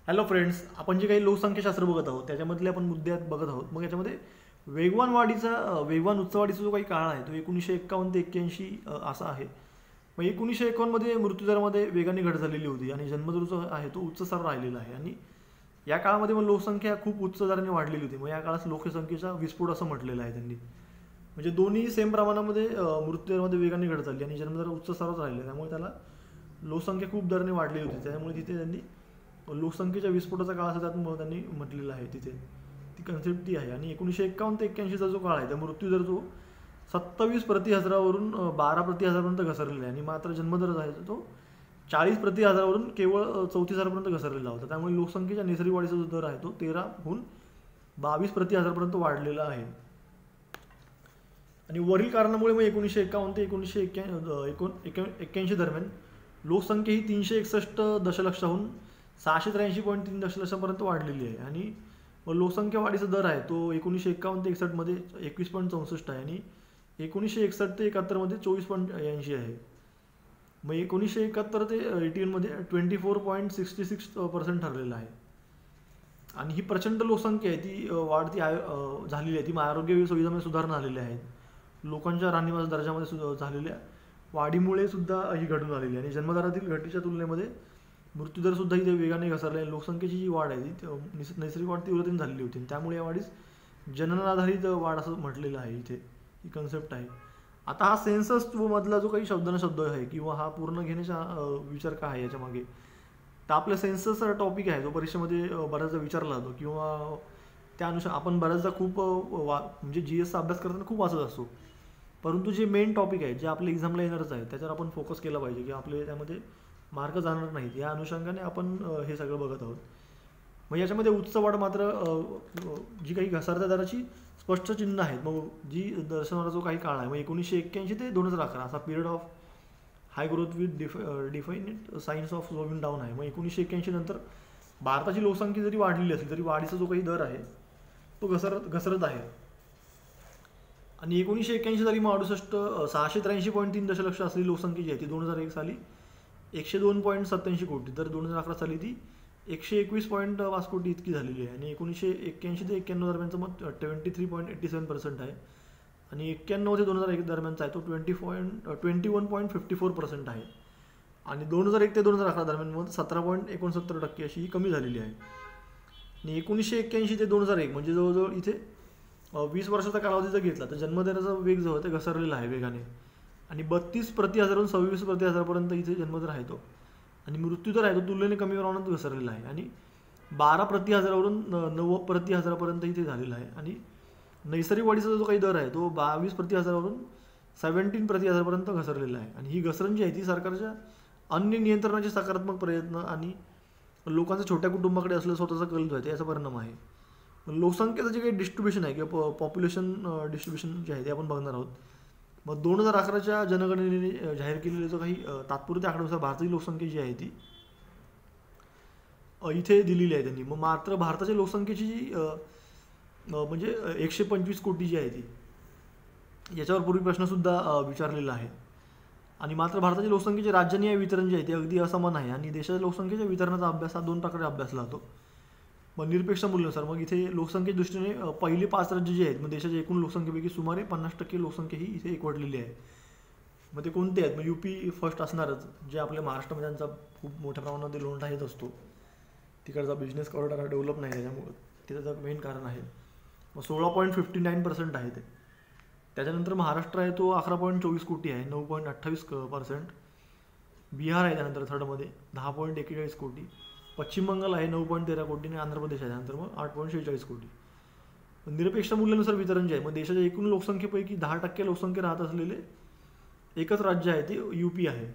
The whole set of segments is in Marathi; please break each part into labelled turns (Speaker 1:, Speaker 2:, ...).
Speaker 1: हॅलो फ्रेंड्स, आपण जे काही लोकसंख्याशास्त्र बघत आहोत त्याच्यामधले आपण मुद्दे बघत आहोत. मग याच्यामध्ये वेगवान उत्सवाडीचा जो काही काळ आहे तो 1951 ते 81 असा आहे. मग 1951 मध्ये मृत्यूदरामध्ये वेगाने घट झालेली होती आणि जन्मदर जो आहे तो उच्च स्तर राहिलेला आहे. आणि या काळामध्ये मग लोकसंख्या खूप उच्च दराने वाढलेली होती. मग या काळात लोकसंख्येचा विस्फोट असं म्हटलेलं आहे त्यांनी. म्हणजे दोन्ही सेम प्रमाणामध्ये मृत्यूदरामध्ये वेगाने घट झाली आणि जन्मदर उच्च स्तरावर राहिले, त्यामुळे त्याला लोकसंख्या खूप दराने वाढलेली होती. त्यामुळे तिथे त्यांनी लोकसंख्येच्या विस्फोटाचा काळ असं त्यात त्यांनी म्हटलेलं आहे. तिथे ती कन्सेप्ट ती आहे. आणि 1951 ते 81चा जो काळ आहे त्या मृत्यूदर जो 27 प्रति हजारावरून 12 प्रति हजारपर्यंत घसरलेला आहे. आणि मात्र जन्मदर जो आहे तो 40 प्रति हजारावरून केवळ 34,000पर्यंत घसरलेला होता. त्यामुळे लोकसंख्येच्या नैसर्गिक वाढीचा जो दर आहे तो 13हून 22 प्रति हजारपर्यंत वाढलेला आहे. आणि वरील कारणामुळे मग 1951 ते 1981 दरम्यान लोकसंख्या ही 361 दशलक्षाहून 683.3 दशलक्षापर्यंत वाढलेली आहे. आणि लोकसंख्या वाढीचा दर आहे तो 1951 ते 61 मध्ये 21.64 आहे आणि 1961 ते 71 मध्ये 24.80 आहे. मग 1971 ते 81 मध्ये 24.66% ठरलेलं आहे. आणि ही प्रचंड लोकसंख्या आहे ती वाढती झालेली आहे. ती आरोग्य सुविधांमध्ये सुधारणा झालेल्या आहेत. लोकांच्या राहणीमान दर्जामध्ये झालेल्या वाढीमुळे सुद्धा ही घटून आलेली आहे. आणि जन्मदरातील घटीच्या तुलनेमध्ये मृत्यूदर सुद्धा इथे वेगाने घसरला आहे. लोकसंख्येची जी वाढ आहे ती नैसर्गिक वाढ तीव्रतेने झालेली होती. त्यामुळे या वाढीस जननाधारित वाढ असं म्हटलेलं आहे. इथे ही कन्सेप्ट आहे. आता हा सेन्सस मधला जो काही शब्द आहे किंवा हा पूर्ण घेण्याचा विचार काय आहे याच्या मागे, तर आपल्या सेन्सस टॉपिक आहे जो परीक्षेमध्ये बऱ्याचदा विचारला जातो किंवा त्या अनुसार आपण बऱ्याचदा खूप म्हणजे GSचा अभ्यास करताना खूप वाचत असतो. परंतु जे मेन टॉपिक आहे जे आपल्या एक्झामला येणारच आहे त्याच्यावर आपण फोकस केला पाहिजे की आपले त्यामध्ये मार्क जाणार नाहीत. या अनुषंगाने आपण हे सगळं बघत आहोत. मग याच्यामध्ये उच्च वाढ मात्र जी काही घसरत्या दराची स्पष्ट चिन्ह आहेत. मग जी दर्शवणारा जो काही काळ आहे मग 1981 ते 2011 असा period of high growth with defined science of slowing down आहे. मग 1981 नंतर भारताची लोकसंख्या जरी वाढलेली असली तरी वाढीचा जो काही दर आहे तो घसरत आहे. आणि 1981 साली मग 683.3 दशलक्ष असलेली लोकसंख्या जी आहे ती 2001 साली 102.87 कोटी, तर 2011 साली ती 121.5 कोटी इतकी झालेली आहे. आणि 1981 ते 91 दरम्यानचं मग 23.87% आहे. आणि 91 ते 2001 दरम्यानचा आहे तो 21.54% आहे. आणि 2001 ते 2011 दरम्यान मग 17.69% अशी ही कमी झालेली आहे. आणि 1981 ते 2001 म्हणजे जवळजवळ इथे 20 वर्षाचा कालावधी जर घेतला तर जन्मदराचा वेग जो आहे ते घसरलेला आहे वेगाने. आणि 32 प्रति हजारहून 26 प्रति हजारपर्यंत इथे जन्मदर आहे तो. आणि मृत्यूदर आहे तो तुलनेने कमी प्रमाणात घसरलेला आहे. आणि 12 प्रति हजारावरून 9 प्रति हजारापर्यंत इथे झालेला आहे. आणि नैसर्गिक वाढीचा जो काही दर आहे तो 22 प्रति हजारावरून 17 प्रति हजारपर्यंत घसरलेला आहे. आणि ही घसरण जी आहे ती सरकारच्या अन्य नियंत्रणाचे सकारात्मक प्रयत्न आणि लोकांच्या छोट्या कुटुंबाकडे असलेला स्वतःचा कल जो आहे याचा परिणाम आहे. लोकसंख्येचं जे काही डिस्ट्रीब्युशन आहे किंवा पॉप्युलेशन डिस्ट्रीब्युशन जे आहे ते आपण बघणार आहोत. मग 2011च्या जनगणनेने जाहीर केलेले जो काही तात्पुरत्या आकड्यानुसार भारताची लोकसंख्या जी आहे ती इथे दिलेली आहे त्यांनी. मग मात्र भारताच्या लोकसंख्येची जी म्हणजे 125 कोटी जी आहे ती याच्यावर पूर्वी प्रश्नसुद्धा विचारलेला आहे. आणि मात्र भारताच्या लोकसंख्येचे राज्यनिहाय वितरण जे आहे ते अगदी असमान आहे. आणि देशाच्या लोकसंख्येच्या वितरणाचा अभ्यास हा 2 प्रकारे अभ्यासला जातो. मग निरपेक्ष मूल्यानुसार मग इथे लोकसंख्येच्या दृष्टीने पहिली 5 राज्य जी आहेत मग देशाच्या एकूण लोकसंख्येपैकी सुमारे 50% लोकसंख्या ही इथे एकवटलेली आहे. मग ते कोणते आहेत? मग UP फर्स्ट असणारच, जे आपल्या महाराष्ट्रामध्ये त्यांचा खूप मोठ्या प्रमाणामध्ये लोंढा येत असतो. तिकडचा बिझनेस कॉरिडॉर डेव्हलप नाही त्याच्यामुळे ते त्याचं मेन कारण आहे. मग 16.59% आहे ते. त्याच्यानंतर महाराष्ट्र आहे तो 11.24 कोटी आहे, 9.28%. बिहार आहे त्यानंतर थर्डमध्ये 10.41 कोटी. पश्चिम बंगाल आहे 9.13 कोटी आणि आंध्र प्रदेश आहे त्यानंतर मग 8.46 कोटी. निरपेक्ष मूल्यानुसार वितरण जे आहे मग देशाच्या एकूण लोकसंख्येपैकी 10% लोकसंख्या राहत असलेले एकच राज्य आहे ते UP आहे.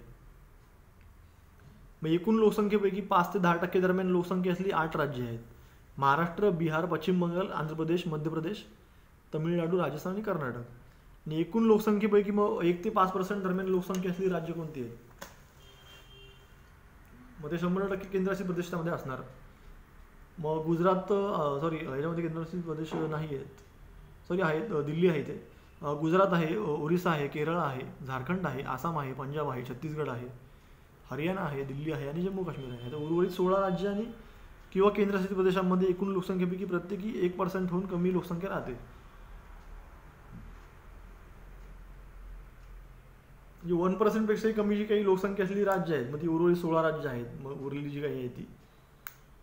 Speaker 1: मग एकूण लोकसंख्येपैकी 5 ते 10% दरम्यान लोकसंख्या असलेली 8 राज्य आहेत. महाराष्ट्र, बिहार, पश्चिम बंगाल, आंध्र प्रदेश, मध्य प्रदेश, तमिळनाडू, राजस्थान आणि कर्नाटक. आणि एकूण लोकसंख्येपैकी मग 1 ते 5% दरम्यान लोकसंख्या असलेली राज्य कोणती आहेत? मग ते 100% केंद्रशासित प्रदेशामध्ये असणार. मग गुजरात याच्यामध्ये केंद्रशासित प्रदेश नाही आहेत, आहेत, दिल्ली आहे इथे, गुजरात आहे, ओरिसा आहे, केरळ आहे, झारखंड आहे, आसाम आहे, पंजाब आहे, छत्तीसगड आहे, हरियाणा आहे, दिल्ली आहे आणि जम्मू काश्मीर आहे. आता उर्वरित 16 राज्य आणि किंवा केंद्रशासित प्रदेशांमध्ये एकूण लोकसंख्येपैकी प्रत्येकी 1% होऊन कमी लोकसंख्या राहते. म्हणजे 1% पेक्षाही कमी जी काही लोकसंख्या असलेली राज्य आहेत, मग ती उर्वरित 16 राज्य आहेत, मग उरलेली जी काही आहे ती,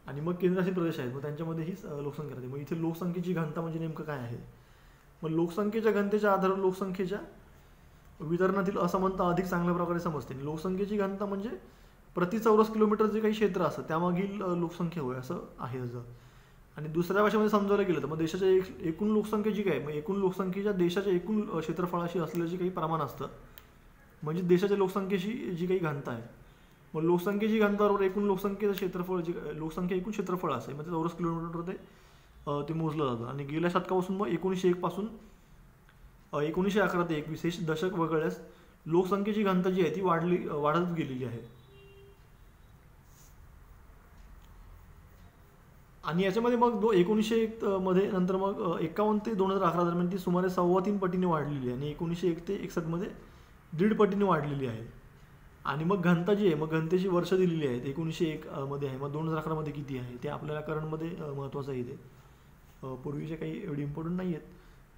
Speaker 1: आणि मग केंद्रशासित प्रदेश आहेत, मग त्यांच्यामध्ये ही लोकसंख्या राहते. मग इथे लोकसंख्येची घनता म्हणजे नेमकं काय आहे? मग लोकसंख्येच्या घनतेच्या आधारावर लोकसंख्येच्या वितरणातील असमानता अधिक चांगल्या प्रकारे समजते. लोकसंख्येची घनता म्हणजे प्रति चौरस किलोमीटर जे काही क्षेत्र असतं त्यामागील लोकसंख्या होय असं आहे याचं. आणि दुसऱ्या भाषेमध्ये समजावलं गेलं तर मग देशाच्या एकूण लोकसंख्या जी काय, मग एकूण लोकसंख्येच्या देशाच्या एकूण क्षेत्रफळाशी असलेलं जे काही प्रमाण असतं म्हणजे देशाच्या लोकसंख्येची जी काही घनता आहे. मग लोकसंख्येची घनता बरोबर एकूण लोकसंख्येचं क्षेत्रफळ, जी लोकसंख्या एकूण क्षेत्रफळ असेल मग ते चौरस किलोमीटर ते मोजलं जातं. आणि गेल्या शतकापासून मग 1901 पासून 1911 ते 21 हे दशक वगळल्यास लोकसंख्येची घनता जी आहे ती वाढत गेलेली आहे. आणि याच्यामध्ये मग 1901 मध्ये नंतर मग 51 ते 2011 दरम्यान ती सुमारे 3.25 पटीने वाढलेली आहे आणि 1901 ते 61 मध्ये 1.5 पटीने वाढलेली आहे. आणि मग घनता जी आहे, मग घनतेची वर्ष दिलेली आहेत. 1901 मध्ये आहे, मग 2011 मध्ये किती आहे ते आपल्याला करंटमध्ये महत्त्वाचं आहे. ते पूर्वीचे काही एवढी इम्पॉर्टंट नाही आहेत,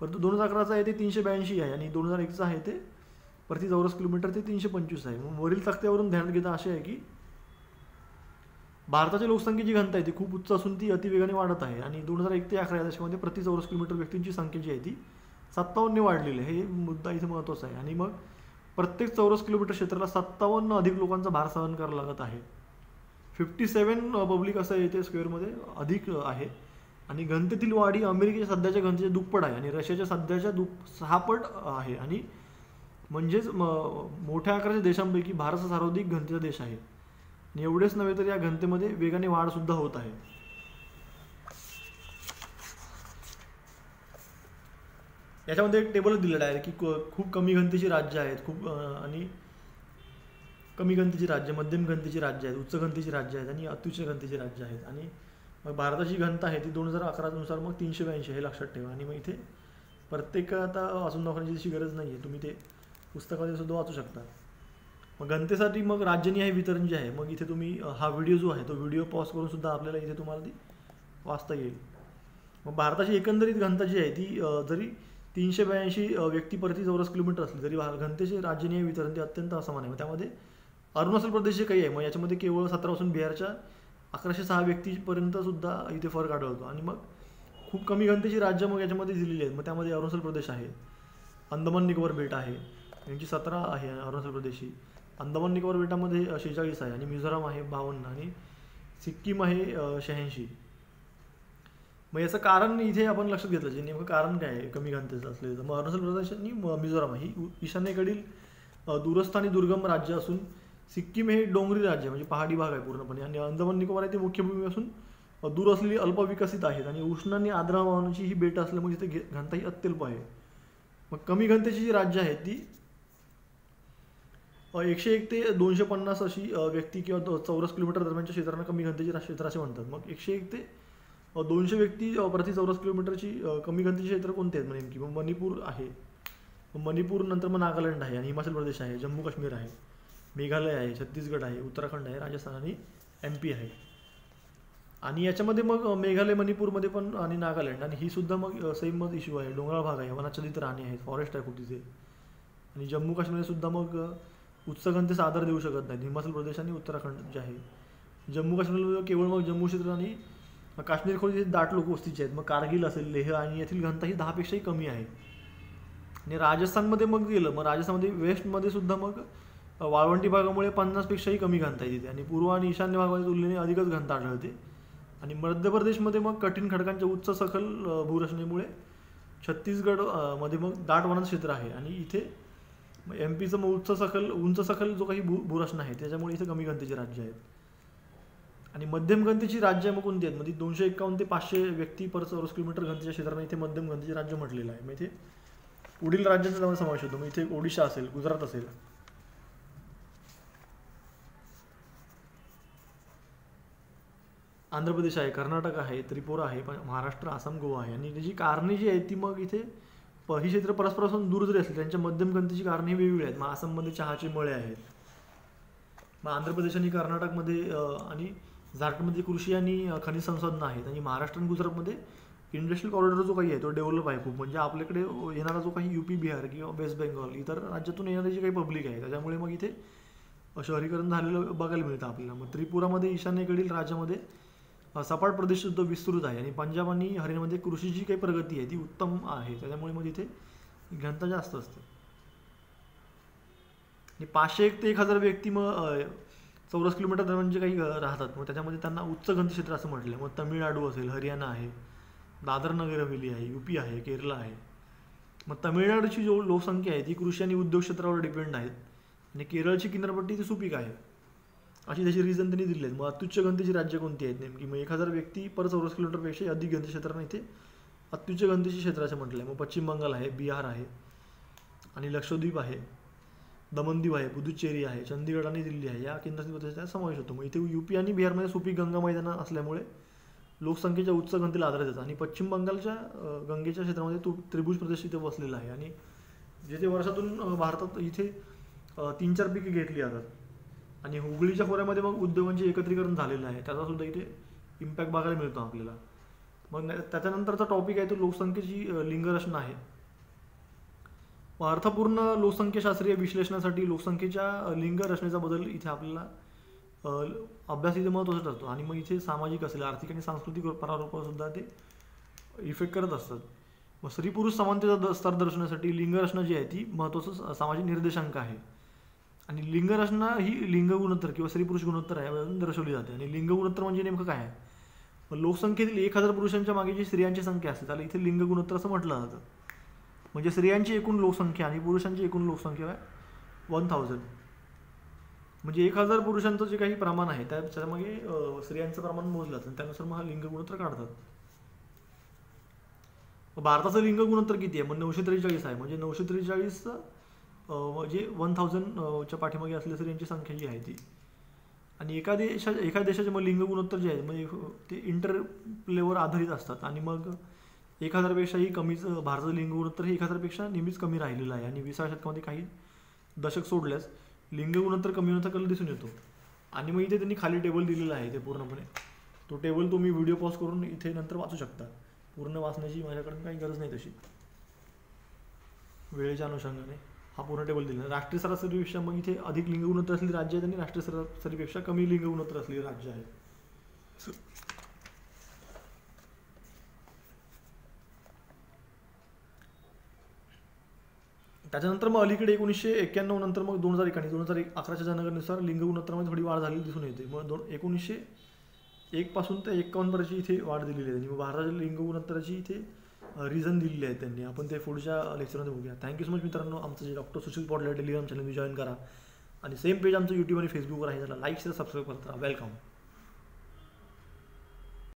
Speaker 1: परंतु 2011चा आहे ते 382 आहे आणि 2001चा आहे ते प्रति चौरस किलोमीटर ते 325 आहे. मग वरील तक्त्यावरून ध्यानात घेता असे आहे की भारताच्या लोकसंख्येची घनता आहे ती खूप उच्च असून ती अतिवेगाने वाढत आहे. आणि 2001 ते 11 या दशकामध्ये प्रति चौरस किलोमीटर व्यक्तींची संख्या जी आहे ती 57 ने वाढलेली आहे. हे मुद्दा इथे महत्त्वाचा आहे. आणि मग प्रत्येक चौरस किलोमीटर क्षेत्राला 57 अधिक लोकांचा भार सहन करावा लागत आहे. 57 पब्लिक असं येते स्क्वेअरमध्ये अधिक आहे. आणि घनतेतील वाढ ही अमेरिकेच्या सध्याच्या घनतेच्या दुप्पट आहे आणि रशियाच्या सध्याच्या 6 पट आहे. आणि म्हणजेच मोठ्या आकाराच्या देशांपैकी भारत सर्वाधिक घनतेचा देश आहे. आणि एवढेच नव्हे तर या घनतेमध्ये वेगाने वाढ सुद्धा होत आहे. याच्यामध्ये एक टेबल दिलेला आहे की खूप कमी घनतेची राज्य आहेत, खूप आणि कमी घनतेची राज्य, मध्यम घनतेची राज्य आहेत, उच्च घनतेची राज्य आहेत आणि अत्युच्च घनतेची राज्य आहेत. आणि मग भारताची घनता आहे ती 2011 नुसार मग 382 हे लक्षात ठेवा. आणि मग इथे प्रत्येक आता वाचून दाखवण्याची तशी गरज नाही आहे, तुम्ही ते पुस्तकामध्ये सुद्धा वाचू शकता. मग घनतेसाठी मग राज्यनिहाय वितरण जे आहे, मग इथे तुम्ही हा व्हिडिओ जो आहे तो व्हिडिओ पॉज करून सुद्धा आपल्याला इथे तुम्हाला ती वाचता येईल. मग भारताची एकंदरीत घनता जी आहे ती जरी 382 व्यक्ती प्रति चौरस किलोमीटर असली तरी घनतेचे राज्यनिहाय वितरण ते अत्यंत असमान आहे. मग त्यामध्ये अरुणाचल प्रदेश जे काही आहे मग याच्यामध्ये केवळ 17 पासून बिहारच्या 1106 व्यक्तीपर्यंत सुद्धा इथे फरक आढळतो. आणि मग खूप कमी घनतेची राज्य मग याच्यामध्ये दिलेली आहेत. मग त्यामध्ये अरुणाचल प्रदेश आहे, अंदमान निकोबार बेट आहे, यांची 17 आहे अरुणाचल प्रदेशची. अंदमान निकोबार बेटामध्ये 46 आहे आणि मिझोराम आहे 52 आणि सिक्कीम आहे 86. मग याचं कारण इथे आपण लक्षात घेतलं जे नेमकं कारण काय आहे कमी घनतेचं असलेलं. तर मग अरुणाचल प्रदेश आणि मिझोराम ही ईशान्येकडील दूरस्थ आणि दुर्गम राज्य असून सिक्कीम हे डोंगरी राज्य म्हणजे पहाडी भाग आहे पूर्णपणे. आणि अंदमान निकोबार आहे ते मुख्य भूमी असून दूर असलेली अल्पविकसित आहेत आणि उष्ण आणि आर्द्र हवामानाची ही बेट असल्यामुळे इथे घनता ही अत्यल्प आहे. मग कमी घनतेची जी राज्य आहेत ती 101 ते 250 अशी व्यक्ती किंवा चौरस किलोमीटर दरम्यानच्या क्षेत्रांना कमी घनतेची क्षेत्र असे म्हणतात. मग 101 ते 200 व्यक्ती प्रति चौरस किलोमीटरची कमी घनतेची क्षेत्र कोणते आहेत नेमकी? मग मणिपूर आहे, मणिपूर नंतर मग नागालँड आहे आणि हिमाचल प्रदेश आहे, जम्मू काश्मीर आहे, मेघालय आहे, छत्तीसगड आहे, उत्तराखंड आहे, राजस्थान आणि MP आहे. आणि याच्यामध्ये मग मेघालय, मणिपूरमध्ये पण आणि नागालँड आणि ही सुद्धा मग सेम इश्यू आहे. डोंगराळ भाग आहे, वनाच्छादित राणी आहेत, फॉरेस्ट आहे खूप तिथे. आणि जम्मू काश्मीरमध्ये सुद्धा मग उच्च घनतेचा आधार देऊ शकत नाहीत हिमाचल प्रदेश आणि उत्तराखंड जे आहे. जम्मू काश्मीरमध्ये केवळ मग जम्मू क्षेत्र आणि काश्मीर खोरे दाट लोकवस्तीचे आहेत. मग कारगिल असेल, लेह आणि येथील घनता ही 10 पेक्षाही कमी आहे. आणि राजस्थानमध्ये मग गेलं मग राजस्थानमध्ये वेस्टमध्ये सुद्धा मग वाळवंटी भागामुळे 50 पेक्षाही कमी घनता आहे तिथे आणि पूर्व आणि ईशान्य भागामध्ये तुलनेने अधिकच घनता आढळते. आणि मध्य प्रदेशमध्ये मग कठीण खडकांच्या उच्च सखल भूरचनेमुळे छत्तीसगड मध्ये मग दाट वनाचं क्षेत्र आहे आणि इथे MPचं मग उंच सखल जो काही भूरचना आहे त्याच्यामुळे इथे कमी घनतेची राज्य आहेत. आणि मध्यम घनतेची राज्य मग कोणती आहेत? म्हणजे 251 ते 500 व्यक्ती पर चौरस किलोमीटर घनतेच्या क्षेत्राने इथे मध्यम घनतेचे राज्य म्हटलेलं आहे. मग इथे पुढील राज्यांचा त्यामध्ये समावेश होतो. मग इथे ओडिशा असेल, गुजरात असेल, आंध्र प्रदेश आहे, कर्नाटक आहे, त्रिपुरा आहे, महाराष्ट्र, आसाम, गोवा आहे. आणि त्याची कारणे जी आहेत ती मग इथे ही क्षेत्र परस्परापासून दूर जरी असली त्यांच्या मध्यम घनतेची कारणे वेगवेगळी आहेत. मग आसाममध्ये चहाचे मळे आहेत, मग आंध्र प्रदेश आणि कर्नाटकमध्ये आणि झारखंडमध्ये कृषी आणि खनिज संसाधनं आहेत आणि महाराष्ट्र आणि गुजरातमध्ये इंडस्ट्रियल कॉरिडॉर जो काही आहे तो डेव्हलप आहे खूप. म्हणजे आपल्याकडे येणारा जो काही UP बिहार किंवा वेस्ट बेंगॉल इतर राज्यातून येणारी जी काही पब्लिक आहे त्याच्यामुळे मग इथे शहरीकरण झालेलं बघायला मिळतं आपल्याला. मग त्रिपुरामध्ये ईशान्येकडील राज्यामध्ये सपाट प्रदेश सुद्धा विस्तृत आहे आणि पंजाब आणि हरियाणामध्ये कृषीची काही प्रगती आहे ती उत्तम आहे, त्याच्यामुळे मग इथे घनता जास्त असते. आणि 500 ते 1000 व्यक्ती मग चौरस किलोमीटर दरम्यान जे काही राहतात, मग त्याच्यामध्ये त्यांना उच्च घनते क्षेत्र असं म्हटलं. मग तमिळनाडू असेल, हरियाणा आहे, दादर नगर हवेली आहे, UP आहे, केरळ आहे. मग तमिळनाडूची जो लोकसंख्या आहे ती कृषी आणि उद्योग क्षेत्रावर डिपेंड आहेत आणि केरळची किनारपट्टी ती सुपीक आहे, अशी त्याची रिझन त्यांनी दिली आहेत. मग अत्युच्च घनतेची राज्य कोणती आहेत नेमकी? मग 1000 व्यक्ती पर चौरस किलोमीटरपेक्षा अधिक घनते क्षेत्राने इथे अत्युच्च घनतेची क्षेत्र असं म्हटलं आहे. मग पश्चिम बंगाल आहे, बिहार आहे आणि लक्षद्वीप आहे, दमनदीव आहे, पुदुच्चेरी आहे, चंदीगड आणि दिल्ली आहे, या केंद्रशासित प्रदेशाचा समावेश होतो. मग इथे UP आणि बिहारमध्ये सुपीक गंगा मैदानं असल्यामुळे लोकसंख्येच्या उच्च घनतेला आधारित येतात. आणि पश्चिम बंगालच्या गंगेच्या क्षेत्रामध्ये त्रिभुज प्रदेश इथे वसलेला आहे आणि जिथे वर्षातून भारतात इथे 3-4 पिके घेतली जातात आणि हुगळीच्या खोऱ्यामध्ये मग उद्योगांचे एकत्रीकरण झालेलं आहे, त्याचा सुद्धा इथे इम्पॅक्ट बघायला मिळतो आपल्याला. मग त्याच्यानंतरचा टॉपिक आहे तो लोकसंख्येची लिंगरचना आहे. अर्थपूर्ण लोकसंख्याशास्त्रीय विश्लेषणासाठी लोकसंख्येच्या लिंग रचनेचा बदल इथे आपल्याला अभ्यास इथे महत्त्वाचा ठरतो. आणि मग इथे सामाजिक असेल, आर्थिक आणि सांस्कृतिक प्रारूपावर सुद्धा ते इफेक्ट करत असतात. मग स्त्री पुरुष समानतेचा स्तर दर्शवण्यासाठी लिंगरचना जी आहे ती महत्त्वाचं सामाजिक निर्देशांक आहे. आणि लिंगरचना ही लिंग गुणोत्तर किंवा स्त्री पुरुष गुणोत्तर आहे यावरून दर्शवली जाते. आणि लिंग गुणोत्तर म्हणजे नेमकं काय आहे? मग लोकसंख्येतील 1000 पुरुषांच्या मागे जी स्त्रियांची संख्या असते त्याला इथे लिंग गुणोत्तर असं म्हटलं जातं. म्हणजे स्त्रियांची एकूण लोकसंख्या आणि पुरुषांची एकूण लोकसंख्या आहे 1000. म्हणजे 1000 पुरुषांचं जे काही प्रमाण आहे त्याच्यामागे स्त्रियांचं प्रमाण मोजलं जातं, त्यानुसार मग हा लिंग गुणोत्तर काढतात. भारताचं लिंग गुणोत्तर किती आहे? मग 943 आहे. म्हणजे 943 म्हणजे 1000च्या पाठीमागे असलेल्या स्त्रियांची संख्या जी आहे ती. आणि एका देशाचे मग लिंग गुणोत्तर जे आहे म्हणजे ते इंटरप्लेवर आधारित असतात. आणि मग 1000पेक्षाही कमीच भारताचं लिंग गुणोत्तर हे 1000पेक्षा नेहमीच कमी राहिलेलं आहे. आणि 20व्या शतकामध्ये काही दशक सोडल्यास लिंग गुणोत्तर कमी होण्याचा कल दिसून येतो. आणि मग इथे त्यांनी खाली टेबल दिलेला आहे ते पूर्णपणे, तो टेबल तुम्ही व्हिडिओ पॉज करून इथे नंतर वाचू शकता. पूर्ण वाचण्याची माझ्याकडे काही गरज नाही तशी वेळेच्या अनुषंगाने. हा पूर्ण टेबल दिला. राष्ट्रीय सरासरीपेक्षा मग इथे अधिक लिंग गुणोत्तर असलेली राज्य आहेत आणि राष्ट्रीय सरासरीपेक्षा कमी लिंग गुणोत्तर असलेली राज्य आहेत. त्याच्यानंतर मग अलीकडे 1991 नंतर मग 2011च्या जनगणनेनुसार लिंग गुणोत्तरामध्ये थोडी वाढ झालेली दिसून येते. मग 1901 पासून ते 51 पर्यंतची इथे वाढ दिलेली आहे. मग भारताच्या लिंग गुणोत्तराची इथे रिझन दिलेली आहे त्यांनी. आपण ते पुढच्या लेक्चरमध्ये बघूया. थँक्यू सो मच मित्रांनो. आमचं जे डॉक्टर सुशील पॉडला टेलिग्राम चॅनल जॉईन करा आणि सेम पेज आमचं YouTube आणि फेसबुकवर आहे, त्याला लाईक शेअर सबस्क्राईब करत राहा. वेलकम.